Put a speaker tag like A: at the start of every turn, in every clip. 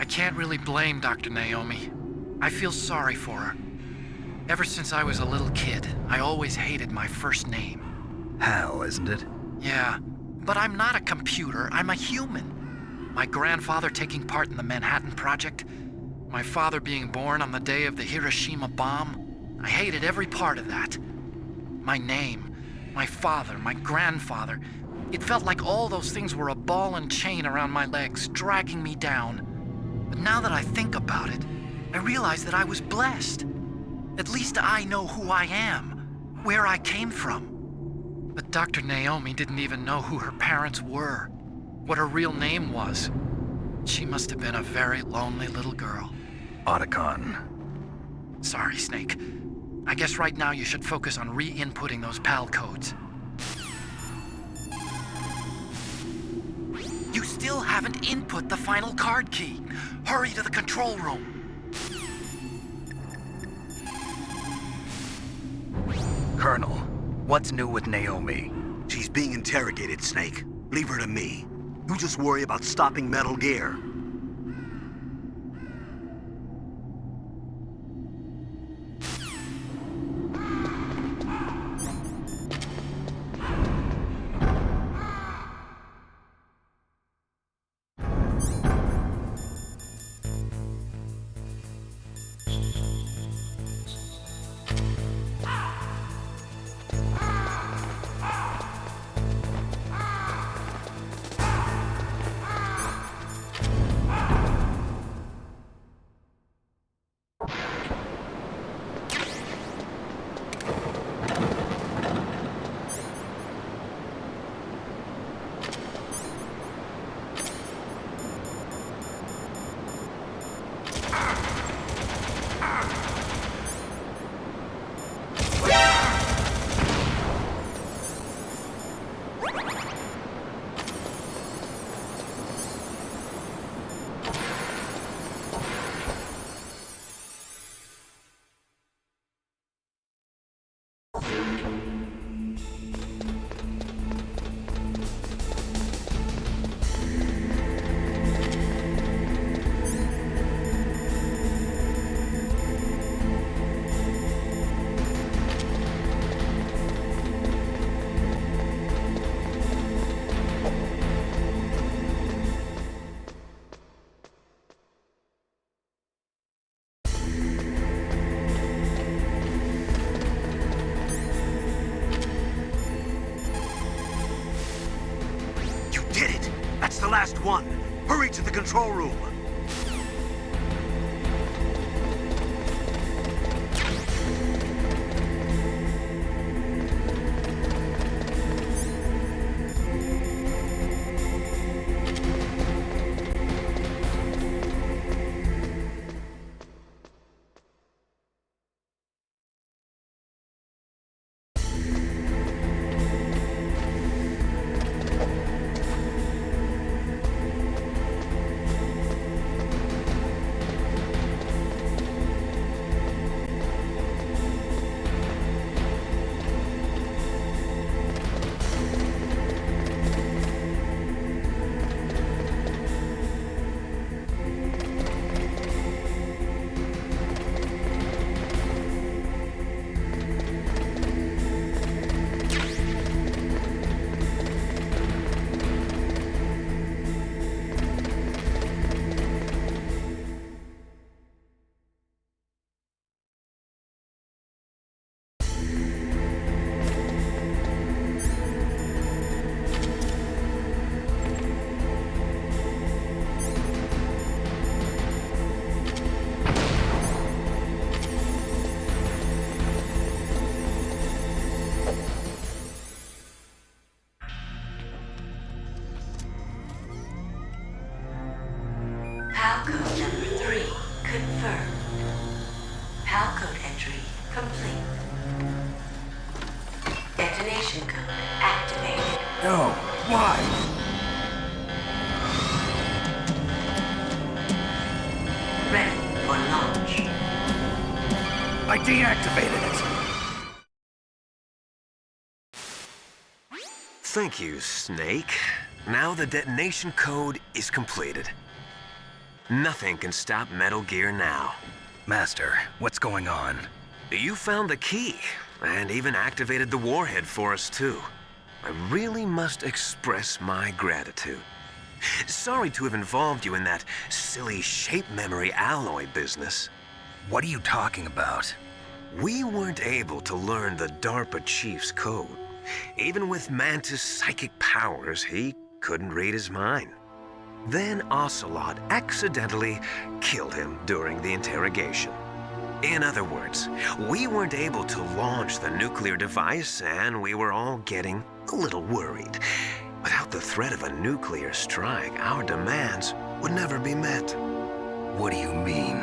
A: can't really blame Dr. Naomi. I feel sorry for her. Ever since I was a little kid, I always hated my first name.
B: Hal, isn't it?
A: Yeah, but I'm not a computer, I'm a human. My grandfather taking part in the Manhattan Project, my father being born on the day of the Hiroshima bomb, I hated every part of that. My name, my father, my grandfather, it felt like all those things were a ball and chain around my legs, dragging me down. But now that I think about it, I realize that I was blessed. At least I know who I am, where I came from. But Dr. Naomi didn't even know who her parents were, what her real name was. She must have been a very lonely little girl.
B: Otacon.
A: Sorry, Snake. I guess right now you should focus on re-inputting those PAL codes. You still haven't input the final card key. Hurry to the control room.
B: Colonel, what's new with Naomi?
C: She's being interrogated, Snake. Leave her to me. You just worry about stopping Metal Gear. That's the last one. Hurry to the control room.
D: PAL code number 3 confirmed. PAL code entry complete. Detonation code activated.
B: No, why?
D: Ready for launch.
B: I deactivated it.
E: Thank you, Snake. Now the detonation code is completed. Nothing can stop Metal Gear now.
B: Master, what's going on?
E: You found the key, and even activated the warhead for us, too. I really must express my gratitude. Sorry to have involved you in that silly shape memory alloy business.
B: What are you talking about?
E: We weren't able to learn the DARPA chief's code. Even with Mantis' psychic powers, he couldn't read his mind. Then Ocelot accidentally killed him during the interrogation. In other words, we weren't able to launch the nuclear device, and we were all getting a little worried. Without the threat of a nuclear strike, our demands would never be met.
B: What do you mean?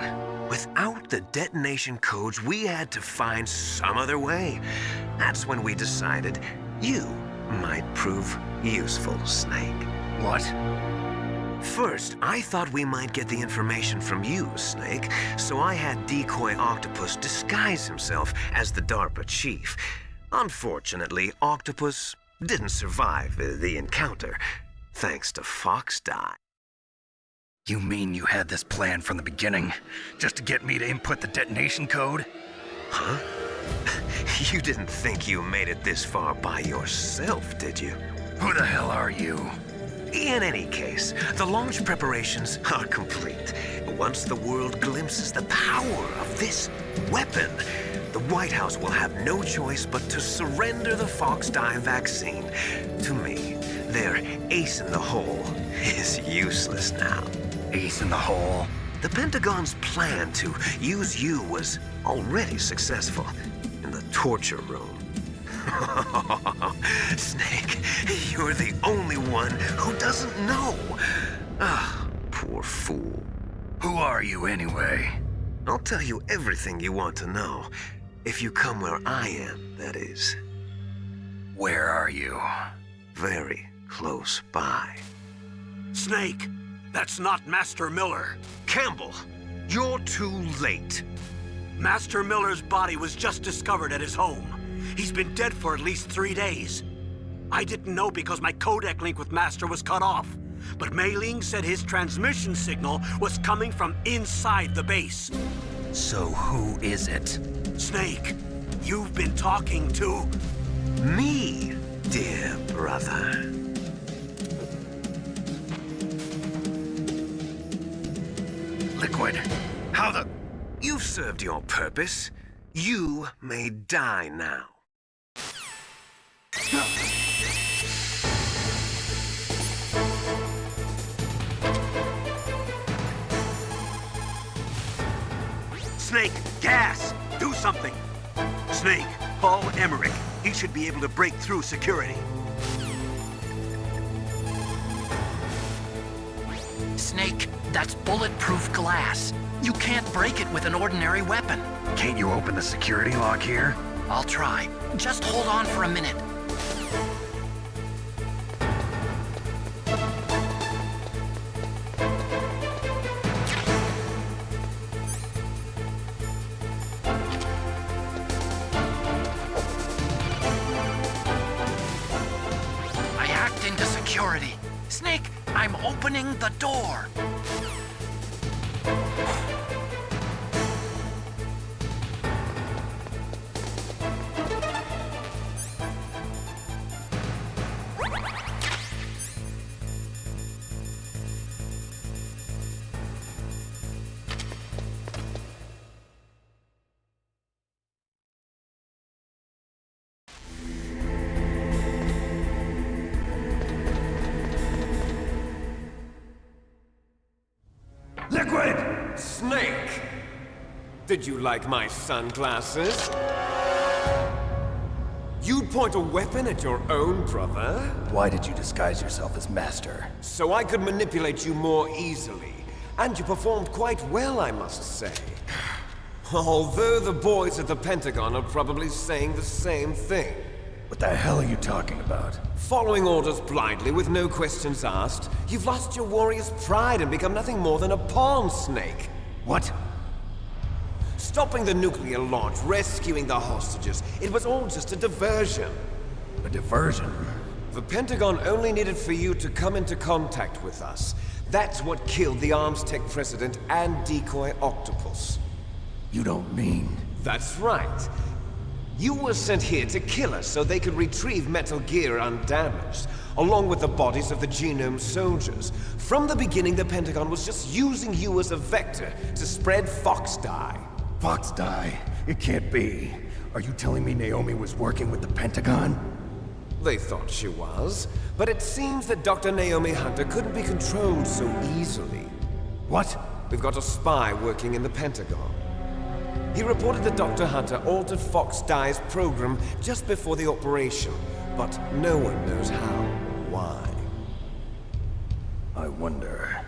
E: Without the detonation codes, we had to find some other way. That's when we decided you might prove useful, Snake.
B: What?
E: First, I thought we might get the information from you, Snake, so I had Decoy Octopus disguise himself as the DARPA chief. Unfortunately, Octopus didn't survive the encounter, thanks to Fox Die.
B: You mean you had this plan from the beginning, just to get me to input the detonation code?
E: Huh? You didn't think you made it this far by yourself, did you?
B: Who the hell are you?
E: In any case, the launch preparations are complete. Once the world glimpses the power of this weapon, the White House will have no choice but to surrender the Fox Die vaccine to me. Their ace in the hole is useless now.
B: Ace in the hole?
E: The Pentagon's plan to use you was already successful in the torture room. Snake, you're the only one who doesn't know. Ah, poor fool.
B: Who are you anyway?
E: I'll tell you everything you want to know. If you come where I am, that is.
B: Where are you?
E: Very close by.
C: Snake, that's not Master Miller.
E: Campbell, you're too late.
C: Master Miller's body was just discovered at his home. He's been dead for at least 3 days. I didn't know because my codec link with Master was cut off. But Mei Ling said his transmission signal was coming from inside the base.
B: So who is it?
C: Snake, you've been talking to...
E: Me, dear brother.
B: Liquid. How the...
E: You've served your purpose. You may die now.
C: Snake, gas! Do something! Snake, call Emmerich. He should be able to break through security.
A: Snake, that's bulletproof glass. You can't break it with an ordinary weapon.
B: Can't you open the security lock here?
A: I'll try. Just hold on for a minute. I hacked into security. Snake, I'm opening the door.
F: Liquid! Snake! Did you like my sunglasses? You'd point a weapon at your own brother?
B: Why did you disguise yourself as Master?
F: So I could manipulate you more easily. And you performed quite well, I must say. Although the boys at the Pentagon are probably saying the same thing.
B: What the hell are you talking about?
F: Following orders blindly with no questions asked, you've lost your warrior's pride and become nothing more than a pawn, Snake.
B: What?
F: Stopping the nuclear launch, rescuing the hostages, it was all just a diversion.
B: A diversion?
F: The Pentagon only needed for you to come into contact with us. That's what killed the Armstech president and decoy octopus.
B: You don't mean...
F: That's right. You were sent here to kill us so they could retrieve Metal Gear undamaged, along with the bodies of the Genome soldiers. From the beginning, the Pentagon was just using you as a vector to spread Fox dye.
B: Fox die? It can't be. Are you telling me Naomi was working with the Pentagon?
F: They thought she was, but it seems that Dr. Naomi Hunter couldn't be controlled so easily.
B: What?
F: We've got a spy working in the Pentagon. He reported that Dr. Hunter altered Fox Dye's program just before the operation, but no one knows how or why.
B: I wonder...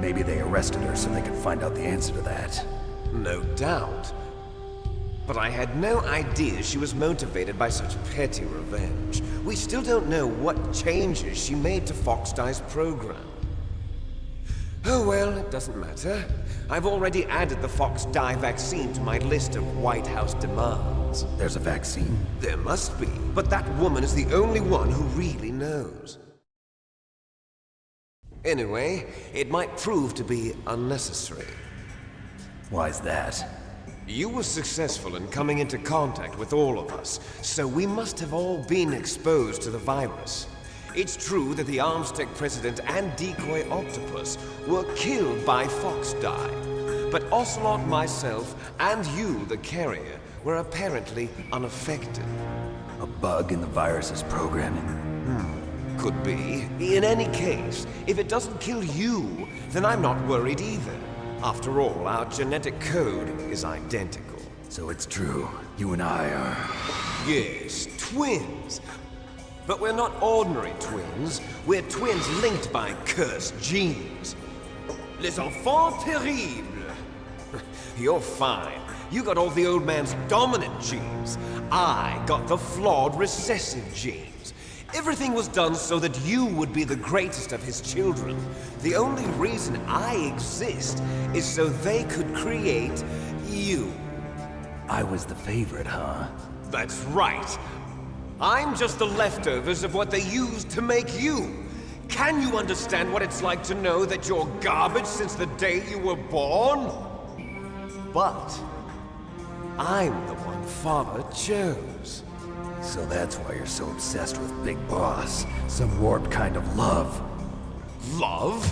B: Maybe they arrested her so they could find out the answer to that.
F: No doubt. But I had no idea she was motivated by such petty revenge. We still don't know what changes she made to Fox Dye's program. Oh well, it doesn't matter. I've already added the Fox Dye vaccine to my list of White House demands.
B: There's a vaccine?
F: There must be, but that woman is the only one who really knows. Anyway, it might prove to be unnecessary.
B: Why's that?
F: You were successful in coming into contact with all of us, so we must have all been exposed to the virus. It's true that the Armstech president and decoy octopus were killed by Fox Dye, but Ocelot, myself, and you, the carrier, were apparently unaffected.
B: A bug in the virus's programming?
F: Could be. In any case, if it doesn't kill you, then I'm not worried either. After all, our genetic code is identical.
B: So it's true. You and I are...
F: Yes, twins. But we're not ordinary twins. We're twins linked by cursed genes. Les enfants terribles. You're fine. You got all the old man's dominant genes. I got the flawed recessive genes. Everything was done so that you would be the greatest of his children. The only reason I exist is so they could create you.
B: I was the favorite, huh?
F: That's right. I'm just the leftovers of what they used to make you. Can you understand what it's like to know that you're garbage since the day you were born? But I'm the one Father chose.
B: So that's why you're so obsessed with Big Boss. Some warped kind of love.
F: Love?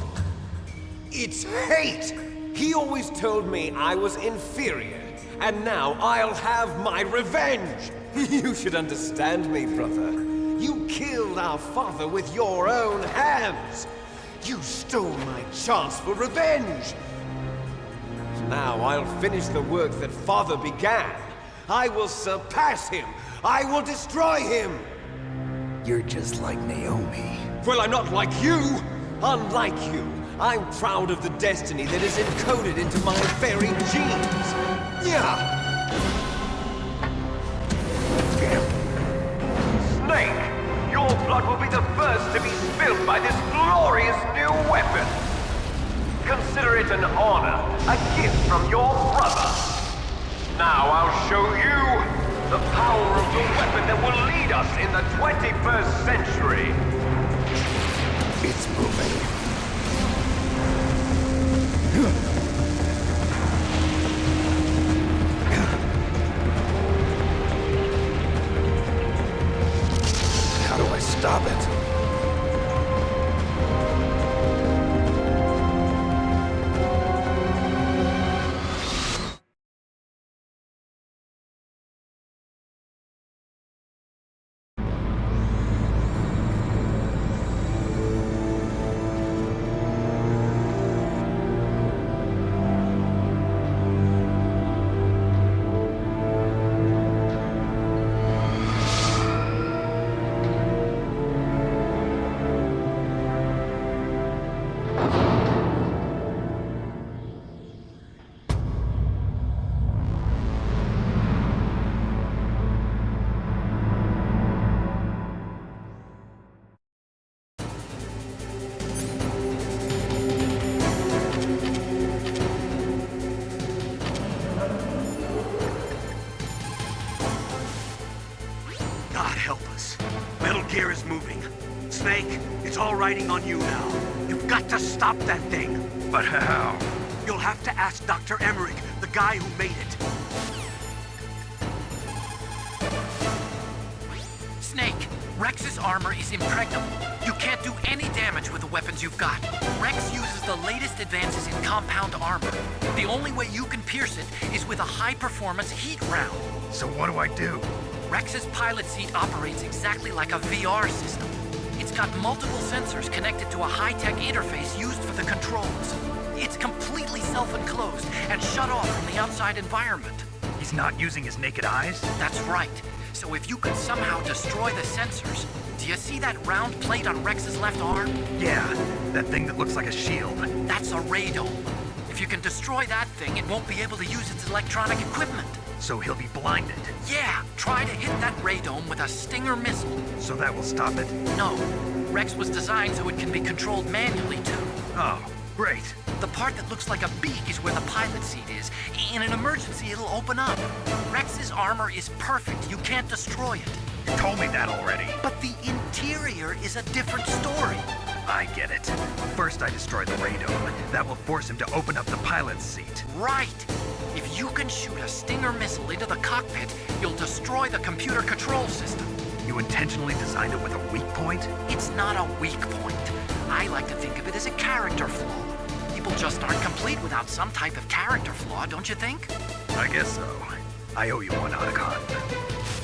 F: It's hate! He always told me I was inferior, and now I'll have my revenge! You should understand me, brother. You killed our father with your own hands! You stole my chance for revenge! Now I'll finish the work that Father began. I will surpass him! I will destroy him!
B: You're just like Naomi.
F: Well, I'm not like you! Unlike you, I'm proud of the destiny that is encoded into my very genes! Yeah!
E: Snake, your blood will be the first to be spilled by this glorious new weapon. Consider it an honor, a gift from your brother. Now I'll show you the power of the weapon that will lead us in the 21st century.
B: It's moving. How do I stop it?
C: God help us. Metal Gear is moving. Snake, it's all riding on you now. You've got to stop that thing.
B: But how?
C: You'll have to ask Dr. Emmerich, the guy who made it.
A: Snake, Rex's armor is impregnable. You can't do any damage with the weapons you've got. Rex uses the latest advances in compound armor. The only way you can pierce it is with a high-performance heat round.
B: So what do I do?
A: Rex's pilot seat operates exactly like a VR system. It's got multiple sensors connected to a high-tech interface used for the controls. It's completely self-enclosed and shut off from the outside environment.
B: He's not using his naked eyes?
A: That's right. So if you could somehow destroy the sensors, do you see that round plate on Rex's left arm?
B: Yeah, that thing that looks like a shield.
A: That's a radome. If you can destroy that thing, it won't be able to use its electronic equipment.
B: So he'll be blinded.
A: Yeah, try to hit that radome with a Stinger missile.
B: So that will stop it?
A: No. Rex was designed so it can be controlled manually, too.
B: Oh, great.
A: The part that looks like a beak is where the pilot seat is. In an emergency, it'll open up. Rex's armor is perfect. You can't destroy it.
B: You told me that already.
A: But the interior is a different story.
B: I get it. First I destroy the radome. That will force him to open up the pilot's seat.
A: Right. If you can shoot a Stinger missile into the cockpit, you'll destroy the computer control system.
B: You intentionally designed it with a weak point?
A: It's not a weak point. I like to think of it as a character flaw. People just aren't complete without some type of character flaw, don't you think?
B: I guess so. I owe you one, Otacon.